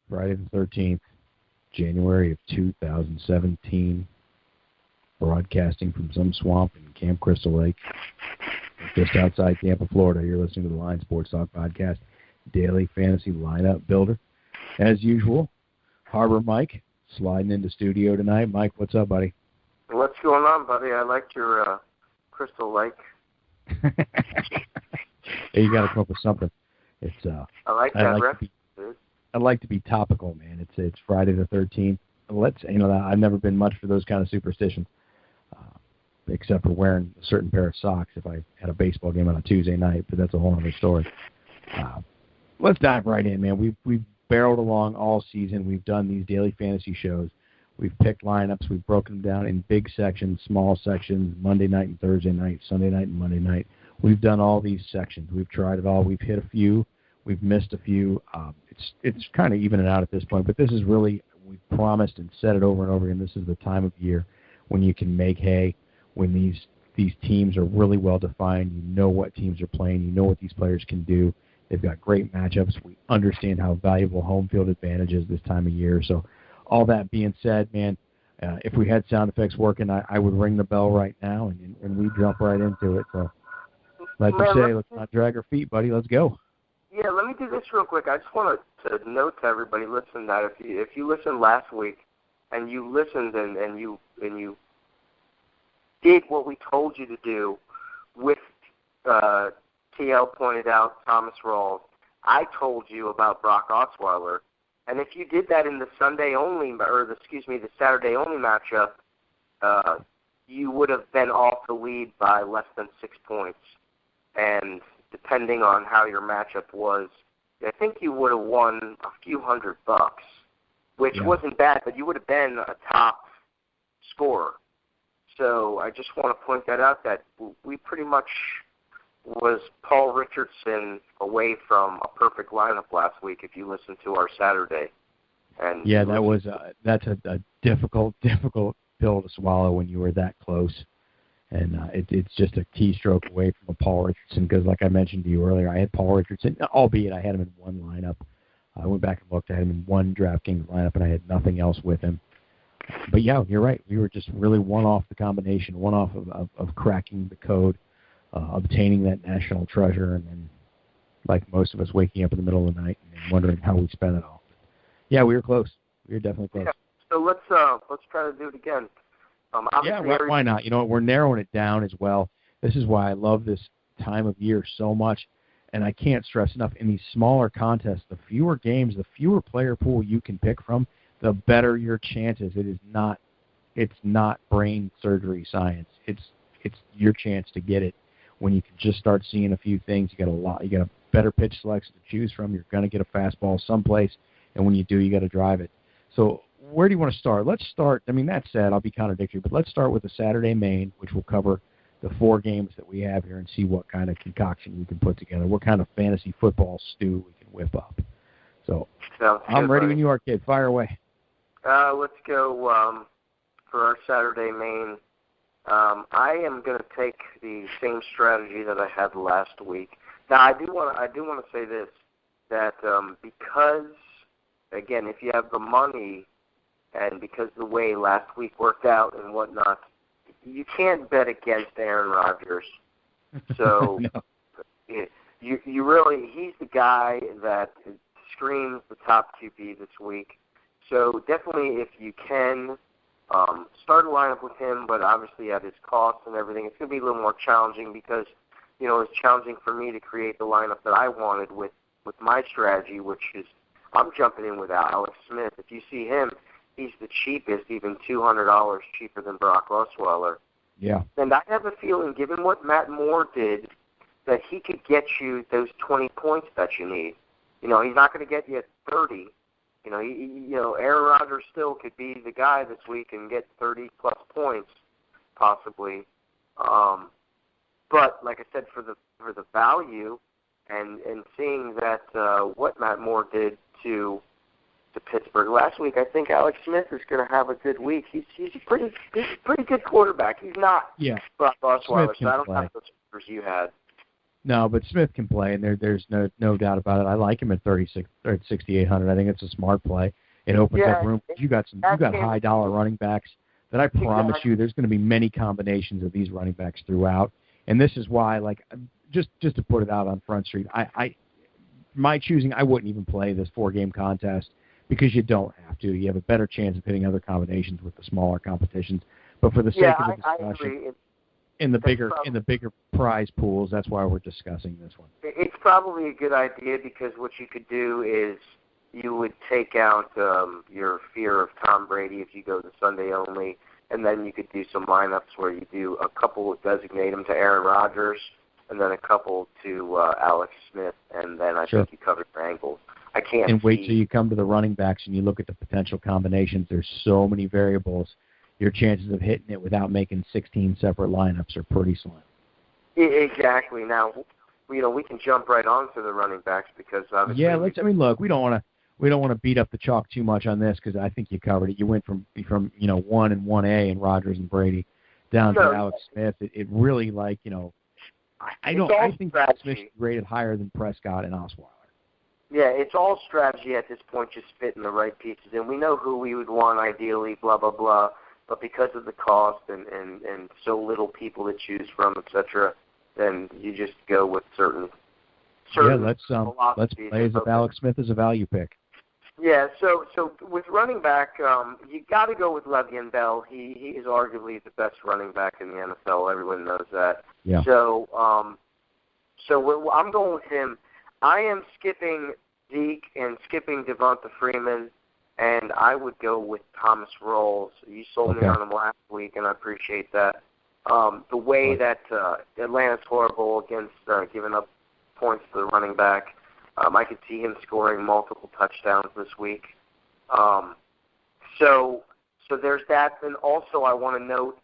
Friday the 13th, January of 2017, broadcasting from some swamp in Camp Crystal Lake, just outside Tampa, Florida. You're listening to the Line Sports Talk Podcast, Daily Fantasy Lineup Builder. As usual, Harbor Mike sliding into studio tonight. Mike, what's up, buddy? What's going on, buddy? I liked your Crystal Lake. Hey, you got to come up with something. It's I like that reference. I'd like to be topical, man. It's Friday the 13th. I've never been much for those kind of superstitions, except for wearing a certain pair of socks if I had a baseball game on a Tuesday night. But that's a whole other story. Let's dive right in, man. We've barreled along all season. We've done these daily fantasy shows. We've picked lineups. We've broken them down in big sections, small sections, Monday night and Thursday night, Sunday night and Monday night. We've done all these sections. We've tried it all. We've hit a few. We've missed a few. It's kind of evening out at this point, but this is really, we promised and said it over and over again, this is the time of year when you can make hay, when these teams are really well defined. You know what teams are playing. You know what these players can do. They've got great matchups. We understand how valuable home field advantage is this time of year. So all that being said, man, if we had sound effects working, I would ring the bell right now, and we jump right into it. So like you say, let's not drag our feet, buddy. Let's go. Yeah, let me do this real quick. I just want to note to everybody listening that if you listened last week and you listened and you did what we told you to do with TL pointed out Thomas Rawls, I told you about Brock Osweiler, and if you did that in the Saturday only matchup, you would have been off the lead by less than 6 points, and depending on how your matchup was, I think you would have won a few $100, which wasn't bad, but you would have been a top scorer. So I just want to point that out, that we pretty much was Paul Richardson away from a perfect lineup last week if you listened to our Saturday. And yeah, that's a difficult pill to swallow when you were that close. And it's just a keystroke away from a Paul Richardson because, like I mentioned to you earlier, I had Paul Richardson, albeit I had him in one lineup. I went back and looked. I had him in one DraftKings lineup, and I had nothing else with him. But, yeah, you're right. We were just really one off the combination, one off of cracking the code, obtaining that national treasure, and then, like most of us, waking up in the middle of the night and wondering how we spent it all. Yeah, we were close. We were definitely close. Yeah. So let's try to do it again. Yeah, why not? You know, we're narrowing it down as well. This is why I love this time of year so much, and I can't stress enough, in these smaller contests, the fewer games, the fewer player pool you can pick from, the better your chances. It's not brain surgery science. It's your chance to get it when you can just start seeing a few things. You got a better pitch selection to choose from. You're going to get a fastball someplace, and when you do, you got to drive it. So where do you want to start? Let's start. I mean, that said, I'll be contradictory, but let's start with the Saturday main, which will cover the 4 games that we have here and see what kind of concoction we can put together, what kind of fantasy football stew we can whip up. So I'm ready when you are, kid. Fire away. Let's go for our Saturday main. I am going to take the same strategy that I had last week. Now, I do want to say this, that because, again, if you have the money and because the way last week worked out and whatnot, you can't bet against Aaron Rodgers. So no. you really, he's the guy that screams the top QB this week. So definitely if you can, start a lineup with him, but obviously at his cost and everything. It's going to be a little more challenging because, you know, it's challenging for me to create the lineup that I wanted with my strategy, which is I'm jumping in with Alex Smith. If you see him, he's the cheapest, even $200 cheaper than Brock Osweiler. Yeah. And I have a feeling, given what Matt Moore did, that he could get you those 20 points that you need. You know, he's not going to get you 30. You know, Aaron Rodgers still could be the guy this week and get 30-plus points, possibly. But like I said, for the value and seeing that what Matt Moore did to Pittsburgh last week, I think Alex Smith is going to have a good week. He's a pretty good quarterback. He's not Brock Osweiler, so I don't have those numbers you had. No, but Smith can play, and there's no doubt about it. I like him at 36 or at 6,800. I think it's a smart play. It opens up room. You got high dollar running backs that I promise you there's going to be many combinations of these running backs throughout. And this is why, like, just to put it out on Front Street, my choosing, I wouldn't even play this 4-game contest because you don't have to. You have a better chance of hitting other combinations with the smaller competitions. But for the sake of the discussion, in the bigger prize pools, that's why we're discussing this one. It's probably a good idea because what you could do is you would take out your fear of Tom Brady if you go the Sunday only, and then you could do some lineups where you do a couple designate them to Aaron Rodgers, and then a couple to Alex Smith, and then I think you covered your angles. I can't. And wait till you come to the running backs and you look at the potential combinations. There's so many variables. Your chances of hitting it without making 16 separate lineups are pretty slim. Exactly. Now, we can jump right on to the running backs because obviously. Yeah, look, we don't want to beat up the chalk too much on this because I think you covered it. You went from 1 and 1A and Rodgers and Brady down to Alex Smith. It really I think Smith's rated higher than Prescott and Osweiler. Yeah, it's all strategy at this point, just fitting the right pieces. And we know who we would want ideally, blah, blah, blah. But because of the cost and so little people to choose from, etc., then you just go with certain let's play as if Alex Smith is a value pick. Yeah, so with running back, you got to go with Le'Veon Bell. He is arguably the best running back in the NFL. Everyone knows that. Yeah. So I'm going with him. I am skipping Zeke and skipping Devonta Freeman, and I would go with Thomas Rawls. You sold me on him last week, and I appreciate that. The way that Atlanta's horrible against giving up points to the running back, I could see him scoring multiple touchdowns this week. So there's that. And also I want to note,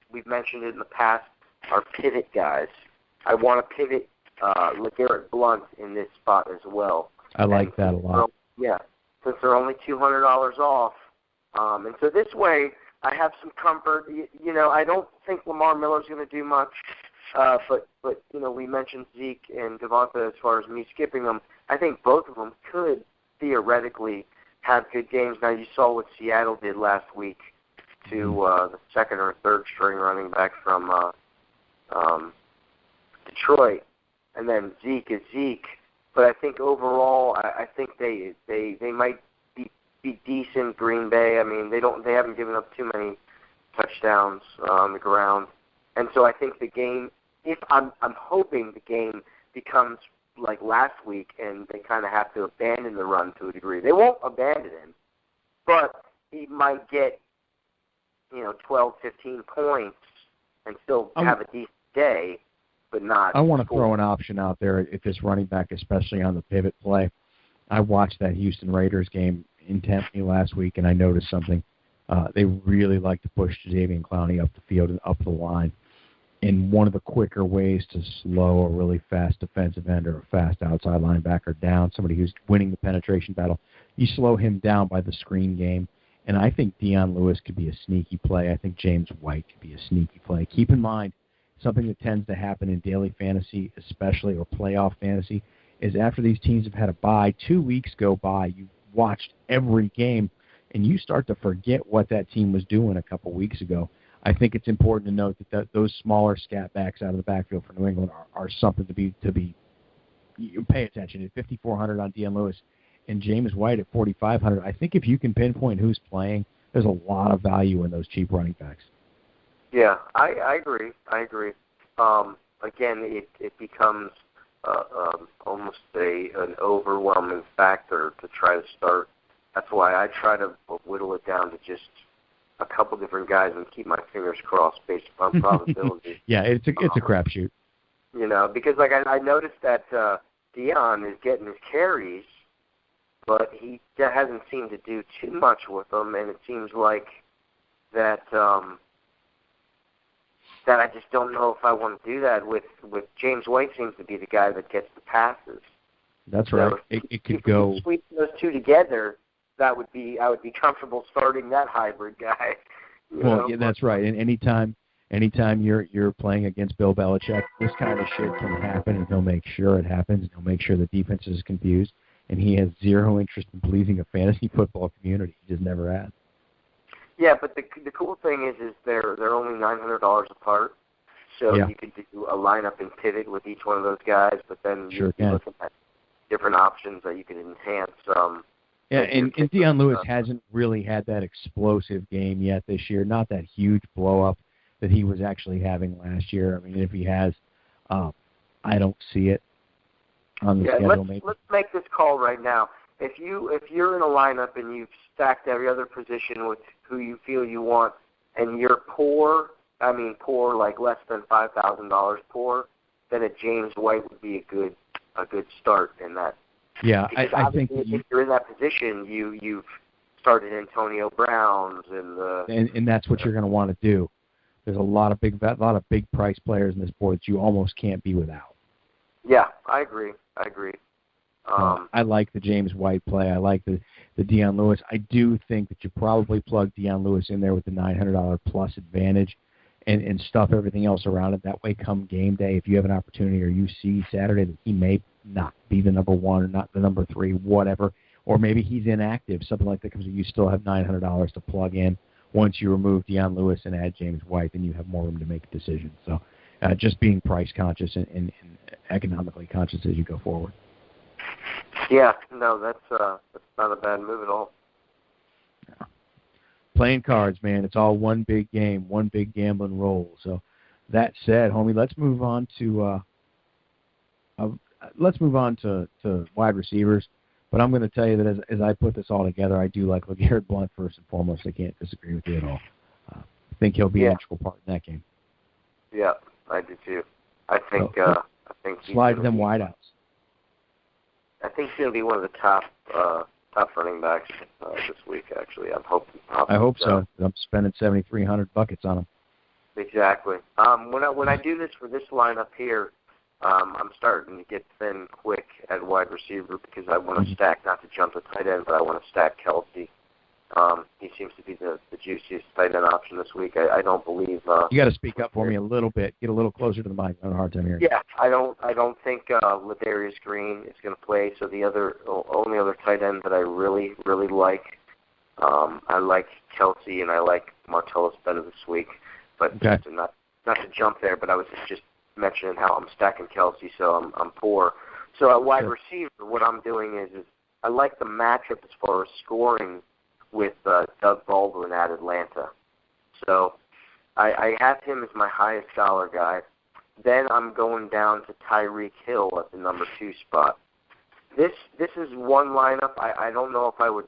we've mentioned it in the past, our pivot guys. I want to pivot LeGarrette Blount in this spot as well. I like that a lot. Yeah, since they're only $200 off. And so this way I have some comfort. I don't think Lamar Miller's going to do much. But we mentioned Zeke and Devonta as far as me skipping them. I think both of them could theoretically have good games. Now, you saw what Seattle did last week to the second or third string running back from Detroit. And then Zeke is Zeke. But I think overall, I think they might be decent. Green Bay. I mean, they haven't given up too many touchdowns on the ground. And so I think the game, I'm hoping the game becomes like last week and they kind of have to abandon the run to a degree. They won't abandon him, but he might get, 12, 15 points and still have a decent day, but not. I want to throw an option out there at this running back, especially on the pivot play. I watched that Houston Raiders game intently last week, and I noticed something. They really like to push Jadeveon Clowney up the field and up the line. And one of the quicker ways to slow a really fast defensive end or a fast outside linebacker down, somebody who's winning the penetration battle, you slow him down by the screen game. And I think Dion Lewis could be a sneaky play. I think James White could be a sneaky play. Keep in mind, something that tends to happen in daily fantasy, especially, or playoff fantasy, is after these teams have had a bye, 2 weeks go by, you've watched every game, and you start to forget what that team was doing a couple weeks ago. I think it's important to note that those smaller scat backs out of the backfield for New England are something to be you pay attention. At 5,400 on Dion Lewis and James White at 4,500, I think if you can pinpoint who's playing, there's a lot of value in those cheap running backs. Yeah, I agree. Again, it becomes almost an overwhelming factor to try to start. That's why I try to whittle it down to just a couple different guys and keep my fingers crossed based upon probability. Yeah, it's a crapshoot. Because I noticed that Dion is getting his carries, but he hasn't seemed to do too much with them, and it seems like that that I just don't know if I want to do that with James White. Seems to be the guy that gets the passes. That's right. So it could go. If you sweep those two together, I would be comfortable starting that hybrid guy. Yeah, that's right. And anytime anytime you're playing against Bill Belichick, this kind of shit can happen, and he'll make sure it happens. And he'll make sure the defense is confused, and he has zero interest in pleasing a fantasy football community. He just never has. Yeah, but the cool thing is they're only $900 apart, so you could do a lineup and pivot with each one of those guys. But then you're looking at different options that you can enhance. And Deion Lewis hasn't really had that explosive game yet this year. Not that huge blow up that he was actually having last year. I mean, if he has, I don't see it on the schedule. Let's make this call right now. If you're in a lineup and you've stacked every other position with who you feel you want, and you're poor, like less than $5,000 poor, then a James White would be a good start in that. Yeah, I think if you're in that position, you've started Antonio Browns and that's what you're going to want to do. There's a lot of big price players in this board that you almost can't be without. Yeah, I agree. I like the James White play. I like the Deion Lewis. I do think that you probably plug Deion Lewis in there with the $900 plus advantage and stuff everything else around it. That way, come game day, if you have an opportunity or you see Saturday that he may not be the number one or not the number three, whatever, or maybe he's inactive, something like that, because you still have $900 to plug in. Once you remove Deion Lewis and add James White, then you have more room to make a decision. So just being price conscious and economically conscious as you go forward. Yeah, no, that's not a bad move at all. Yeah. Playing cards, man. It's all one big game, one big gambling roll. So that said, homie, let's move on to wide receivers. But I'm going to tell you that as I put this all together, I do like LeGarrette Blount first and foremost. I can't disagree with you at all. I think he'll be an integral part in that game. Yeah, I do too. I think slide them wideouts. I think he's going to be one of the top running backs this week. Actually, I'm hoping. I hope so. I'm spending $7,300 buckets on him. Exactly. When I do this for this lineup here, I'm starting to get thin quick at wide receiver because I want to stack, not to jump to tight end, but I want to stack Kelsey. He seems to be the juiciest tight end option this week. I don't believe. You got to speak up for me a little bit. Get a little closer to the mic. I'm having a hard time hearing. Yeah, I don't think Ladarius Green is going to play. So the only other tight end that I really like, I like Kelsey and I like Martellus better this week. But not to jump there, but I was just mentioning how I'm stacking Kelsey, so I'm poor. So at wide receiver, what I'm doing is I like the matchup as far as scoring with Doug Baldwin at Atlanta. So I have him as my highest dollar guy. Then I'm going down to Tyreek Hill at the number 2 spot. This is one lineup. I don't know if I would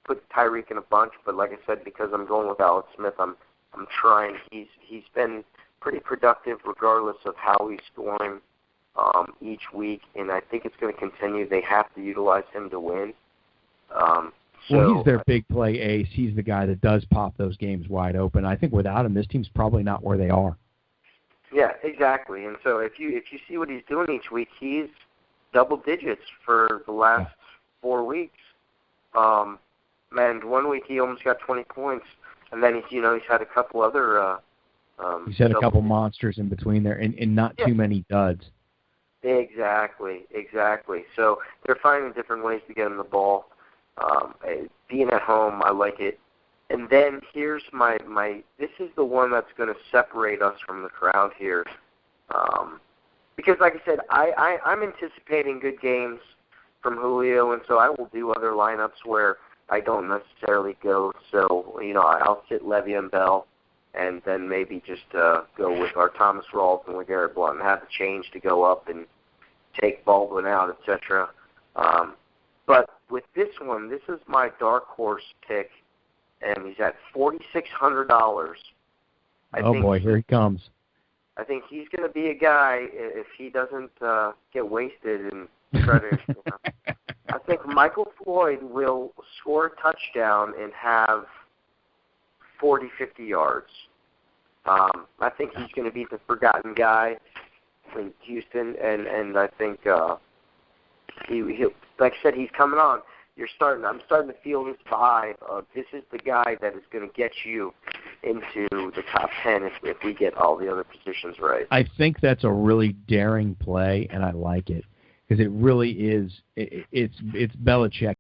put Tyreek in a bunch, but like I said, because I'm going with Alex Smith, I'm trying. He's been pretty productive regardless of how he's scoring each week, and I think it's going to continue. They have to utilize him to win. Well, he's their big play ace. He's the guy that does pop those games wide open. I think without him, this team's probably not where they are. Yeah, exactly. And so if you see what he's doing each week, he's double digits for the last 4 weeks. And 1 week he almost got 20 points, and then he's had a couple other. He's had a couple monsters in between there, and not too many duds. Exactly. So they're finding different ways to get him the ball. Being at home, I like it. And then here's my this is the one that's going to separate us from the crowd here. Because like I said, I'm anticipating good games from Julio, and so I will do other lineups where I don't necessarily go. So, I'll sit Le'Veon Bell and then maybe just go with our Thomas Rawls and LeGarrette Blount and have the change to go up and take Baldwin out, etc. But with this one, this is my dark horse pick, and he's at $4,600. Oh, boy, here he comes. I think he's going to be a guy, if he doesn't get wasted and try to, I think Michael Floyd will score a touchdown and have 40, 50 yards. I think he's going to be the forgotten guy in Houston, and I think he like I said, he's coming on. I'm starting to feel this vibe of this is the guy that is going to get you into the top 10 if we get all the other positions right. I think that's a really daring play, and I like it because it really is. It's Belichick.